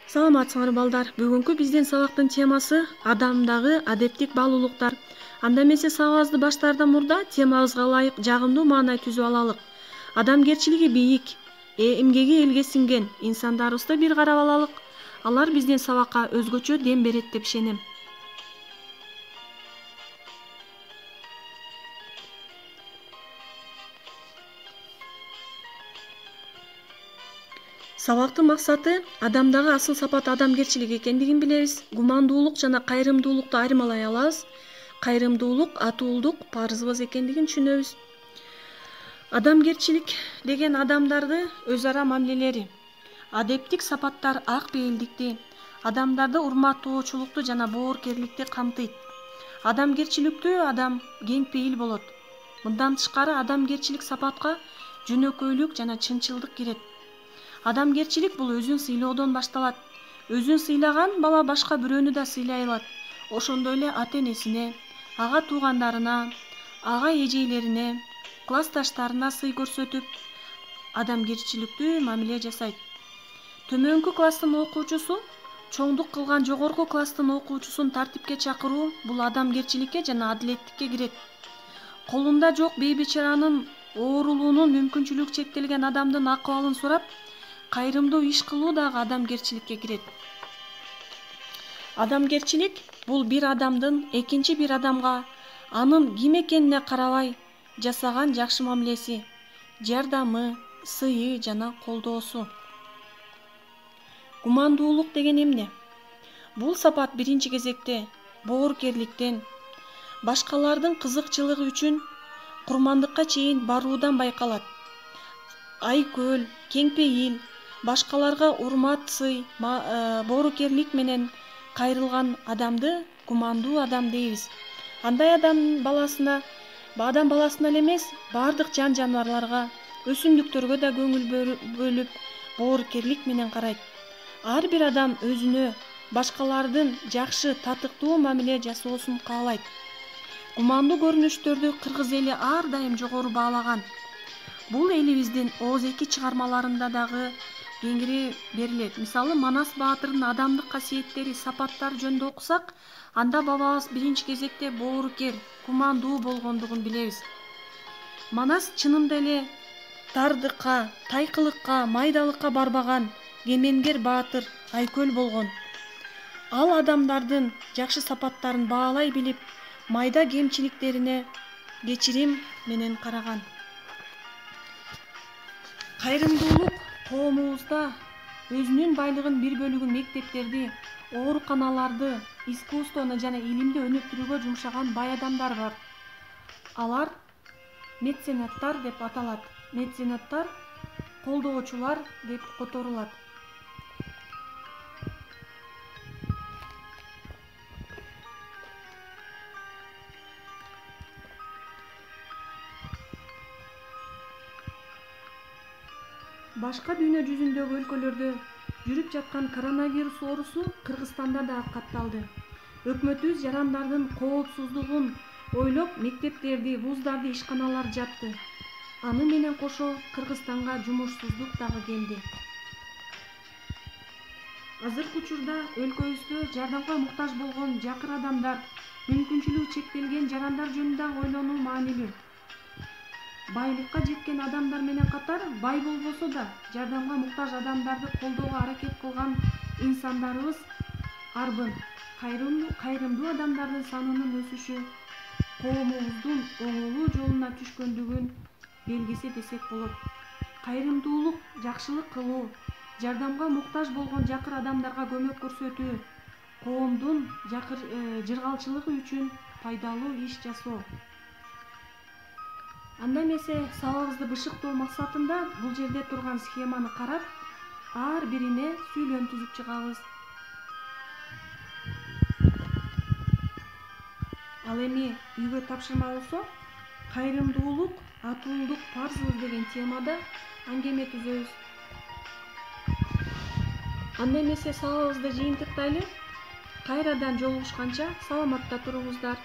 Саламатсыңар балдар. Бүгүнкү биздин сабактын темасы адамдагы адептик баалуулуктар. Анда эмесе сабагыбызды баштаардан мурда темабызга ылайык жагымдуу маанай түзүп алалык. Адамгерчилиги бийик, эмгеги элге сиңген инсандарыбызды бир карап алалык. Алар биздин сабакка өзгөчө дем берет деп ишенем. Сабактын максаты адамдагы асыл сапат адамгерчилик экендигин билебиз. Гумандуулук жана кайрымдуулукту айырмалай алабыз. Кайрымдуулук атуулдук парызыбыз экендигин түшүнөбүз. Адамгерчилик деген адамдарды өз ара мамилелери, адептик сапаттар ак пейилдикти, адамдарды урматтоочулукту жана боорукерликти камтыйт. Адамгерчиликтүү адам кең пейил болот. Мындан тышкары адамгерчилик сапатка жөнөкөйлүк жана чынчылдык кирет. Адамгерчилик бул өзүн сыйлоодон башталат. Өзүн сыйлаган бала башка бирөөнү да сыйлай алат. Ошондой эле ата-энесине, ага туугандарына, ага эжейлерине, классташтарына сый көрсөтүп, адамгерчиликтүү мамиле жасайт. Төмөнкү класстын окуучусу чоңдук кылган жогорку класстын окуучусун тартипке чакыруу бул адамгерчиликке жана адилеттикке кирет. Колунда жок бейбечаранын, оорулуунун, мүмкүнчүлүгү чектелген адамдын акыбалын сурап, кайрымдуу иш кылуу дагы адамгерчиликке кирет. Адамгерчилик бул бир адамдын экинчи бир адамга анын ким экенине карабай жасаган жакшы мамилеси, жардамы, сыйы жана колдоосу. Гумандуулук деген эмне? Бул сапат биринчи кезекте боорукерликтен, башкалардын кызыкчылыгы үчүн курмандыкка чейин баруудан байкалат. Айкөл, кеңпейил, башкаларга урмат, сый, боорукерлик менен кайрылган адамды гумандуу адам дейбиз. Андай адам баласына эле эмес, бардык жан жаныбарларга, өсүмдүктөргө да көңүл бөлүп, боорукерлик менен карайт. Ар бир адам өзүнө башкалардын жакшы, татыктуу мамиле жасоосун каалайт. Гумандуу көрүнүштөрдү кыргыз эли ар дайым жогору баалаган. Бул элибиздин Ооз-2 чыгармаларында дагы кеңири берилет. Мисалы, Манас баатырдын адамдык касиеттери, сапаттары жөнүндө окусак, анда бабабыз биринчи кезекте боорукер, гумандуу болгондугун билебиз. Манас чынында эле тардыкка, тайкылыкка, майдалыкка барбаган кемеңгер баатыр, айкөл болгон. Ал адамдардын жакшы сапаттарын баалай билип, майда кемчиликтерине кечирим менен караган. Кайрымдуулук коомубузда өзүнүн байлыгын бир бөлүгүн мектептерди, ооруканаларды, искусствону жана илимди өнүктүрүүгө жумшаган бай адамдар бар. Алар меценаттар деп аталат. Меценаттар колдоочулар деп которулат. Башка дүйнө жүзүндөгү өлкөлөрдө жүрүп жаткан коронавирус оорусу Кыргызстанда да катталды. Өкмөтүбүз жарандардын коопсуздугун ойлоп, мектептерди, вуздарды, ишканаларды жапты. Аны менен кошо Кыргызстанга жумушсуздук дагы келди. Азыркы учурда өлкөбүздө жардамга муктаж болгон жакыр адамдар, мүмкүнчүлүгү чектелген жарандар жөнүндө ойлонуу маанилүү. Байлыкка жеткен адамдар менен катар, бай болбосо да жардамга муктаж адамдарды колдоого аракет кылган инсандарыбыз арбын. Кайрымдуу адамдардын санынын өсүшү коомубуздун оңолуу жолуна түшкөндүгүн белгиси десек болот. Кайрымдуулук, жакшылык кылуу, жардамга муктаж болгон жакыр адамдарга көмөк көрсөтүү, коомдун жыргалчылыгы үчүн пайдалуу иш жасоо. Анда эмесе сабагыбызды бышыктоо максатында бул жерде турган схеманы карап, ар бирине сүйлөм түзүп чыгабыз. Ал эми үйгө тапшырма болсо, кайрымдуулук, атуулдук парзыбыз деген темада аңгеме түзөбүз. Анда эмесе сабагыбызды жыйынтыктайлы. Кайрадан жолугушканча саламатта туруңуздар.